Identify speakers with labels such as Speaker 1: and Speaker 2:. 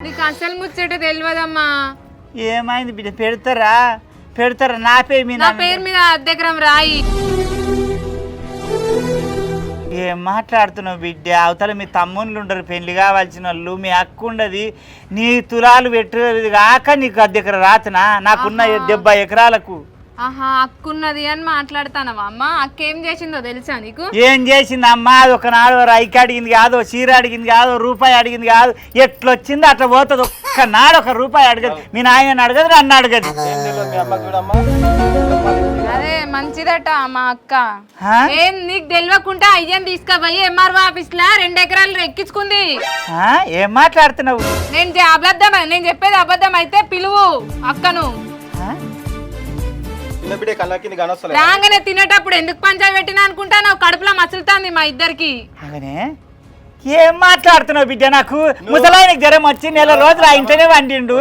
Speaker 1: నీకు అసలు ముచ్చట తెలియదమ్మా.
Speaker 2: ఏమైంది బిడ్డ? పెడతారా నా పేరు మీద?
Speaker 1: నా పేరు మీద అద్దెకరం రాయి.
Speaker 2: ఏం మాట్లాడుతున్నావు బిడ్డ? అవతల మీ తమ్ముళ్ళు ఉండరు, పెళ్లి కావాల్సిన వాళ్ళు, మీ అక్క ఉండదు, నీ తులాలు పెట్టేది కాక నీకు అద్దెకర రాతనా? నాకున్న 70 ఎకరాలకు.
Speaker 1: ఆహా, అక్కున్నది అని మాట్లాడతానవా అమ్మ? అక్క ఏం చేసిందో తెలుసా నీకు?
Speaker 2: ఏం చేసింది అమ్మా? అది ఒకనాడు రైకి అడిగింది కాదు, చీర అడిగింది కాదు, రూపాయి అడిగింది కాదు, ఎట్లొచ్చింది అట్లా పోతుంది. ఒక్కనాడు 1 రూపాయి అడగదు. మీ నాయన అడగదు, నన్ను అడగదు.
Speaker 1: అదే మంచిదట మా అక్క. ఏం నీకు తెలియకుండా అయ్యని తీసుకుపోయి ఎంఆర్ఓ ఆఫీస్ లా 2 ఎకరాలు ఎక్కించుకుంది.
Speaker 2: ఏం మాట్లాడుతున్నావు?
Speaker 1: నేను చెప్పేది అబద్ధం అయితే పిలువు అక్కను. రాగానే తినేటప్పుడు ఎందుకు పంచాయతీ పెట్టినా అనుకుంటా, నాకు కడుపులో మసులుతాంది మా ఇద్దరికి.
Speaker 2: ఏం మాట్లాడుతున్నావు బిడ్డ? నాకు ముసలాయనకి జ్వరం వచ్చి 1 నెల రోజులు ఆ ఇంట్లోనే వండిండు.